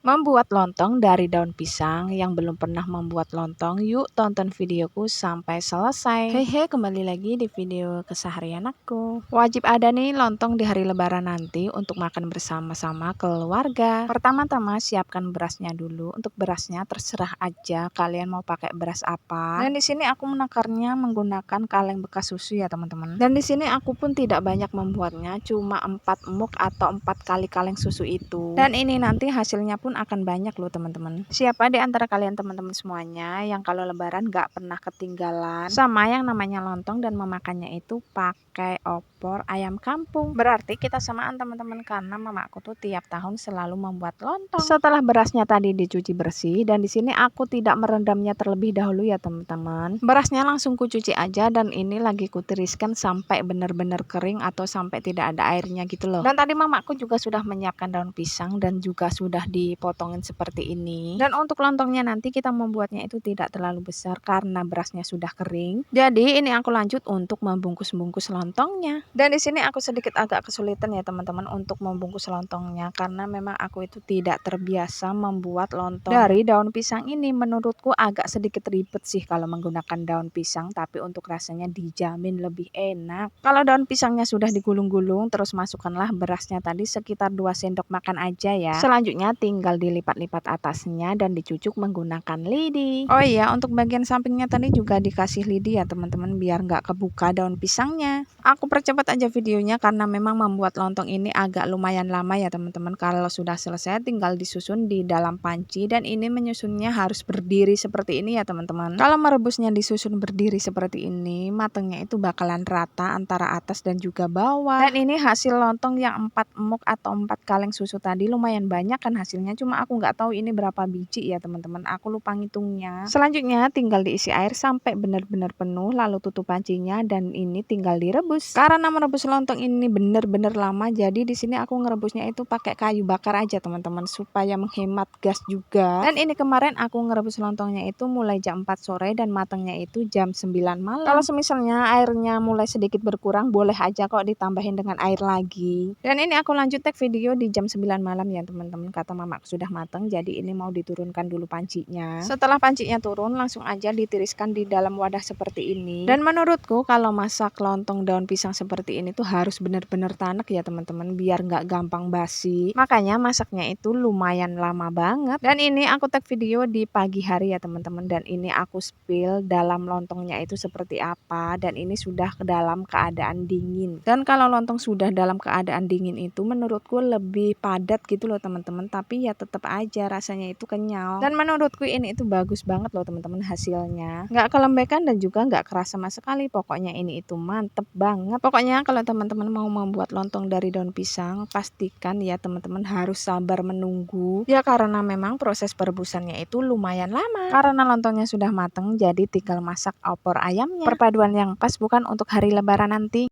Membuat lontong dari daun pisang. Yang belum pernah membuat lontong, yuk tonton videoku sampai selesai. Hehe, kembali lagi di video keseharian aku. Wajib ada nih lontong di hari lebaran nanti untuk makan bersama-sama keluarga. Pertama-tama siapkan berasnya dulu. Untuk berasnya terserah aja kalian mau pakai beras apa. Dan di sini aku menakarnya menggunakan kaleng bekas susu ya teman-teman. Dan di sini aku pun tidak banyak membuatnya, cuma 4 muk atau 4 kali kaleng susu itu. Dan ini nanti hasilnya pun akan banyak loh teman-teman. Siapa di antara kalian teman-teman semuanya yang kalau lebaran gak pernah ketinggalan sama yang namanya lontong dan memakannya itu pakai opor ayam kampung? Berarti kita samaan teman-teman, karena mamaku tuh tiap tahun selalu membuat lontong. Setelah berasnya tadi dicuci bersih, dan di sini aku tidak merendamnya terlebih dahulu ya teman-teman. Berasnya langsung kucuci aja, dan ini lagi kutiriskan sampai benar-benar kering atau sampai tidak ada airnya gitu loh. Dan tadi mamaku juga sudah menyiapkan daun pisang dan juga sudah dipotongin seperti ini. Dan untuk lontongnya nanti kita membuatnya itu tidak terlalu besar karena berasnya sudah kering. Jadi ini aku lanjut untuk membungkus-bungkus lontongnya. Dan di sini aku sedikit agak kesulitan ya teman-teman untuk membungkus lontongnya, karena memang aku itu tidak terbiasa membuat lontong dari daun pisang ini. Menurutku agak sedikit ribet sih kalau menggunakan daun pisang, tapi untuk rasanya dijamin lebih enak. Kalau daun pisangnya sudah digulung-gulung, terus masukkanlah berasnya tadi sekitar 2 sendok makan aja ya. Selanjutnya tinggal dilipat-lipat atasnya dan dicucuk menggunakan lidi. Oh iya, untuk bagian sampingnya tadi juga dikasih lidi ya teman-teman, biar nggak kebuka daun pisangnya. Aku percepat aja videonya karena memang membuat lontong ini agak lumayan lama ya teman-teman. Kalau sudah selesai tinggal disusun di dalam panci, dan ini menyusunnya harus berdiri seperti ini ya teman-teman. Kalau merebusnya disusun berdiri seperti ini, matangnya itu bakalan rata antara atas dan juga bawah. Dan ini hasil lontong yang 4 muk atau 4 kaleng susu tadi lumayan banyak kan hasilnya, cuma aku nggak tahu ini berapa biji ya teman-teman, aku lupa ngitungnya. Selanjutnya tinggal diisi air sampai benar-benar penuh, lalu tutup pancinya dan ini tinggal direbus. Karena merebus lontong ini benar-benar lama, jadi di sini aku ngerebusnya itu pakai kayu bakar aja teman-teman, supaya menghemat gas juga. Dan ini kemarin aku ngerebus lontongnya itu mulai jam 4 sore dan matangnya itu jam 9 malam. Kalau semisalnya airnya mulai sedikit berkurang, boleh aja kok ditambahin dengan air lagi. Dan ini aku lanjut tag video di jam 9 malam ya teman-teman, kata mamaku sudah matang, jadi ini mau diturunkan dulu pancinya. Setelah pancinya turun, langsung aja ditiriskan di dalam wadah seperti ini. Dan menurutku kalau masak lontong daun pisang seperti ini tuh harus benar-benar tanek ya teman-teman, biar nggak gampang basi. Makanya masaknya itu lumayan lama banget. Dan ini aku tag video di pagi hari ya teman-teman, dan ini aku spill dalam lontongnya itu seperti apa, dan ini sudah ke dalam keadaan dingin. Dan kalau lontong sudah dalam keadaan dingin itu menurutku lebih padat gitu loh teman-teman, tapi ya tetap aja rasanya itu kenyal. Dan menurutku ini itu bagus banget loh teman-teman hasilnya, nggak kelembekan dan juga nggak keras sama sekali. Pokoknya ini itu mantep banget. Pokoknya kalau teman-teman mau membuat lontong dari daun pisang, pastikan ya teman-teman harus sabar menunggu ya, karena memang proses perebusannya itu lumayan lama. Karena lontongnya sudah mateng, jadi tinggal masak opor ayamnya. Perpaduan yang pas bukan untuk hari lebaran nanti.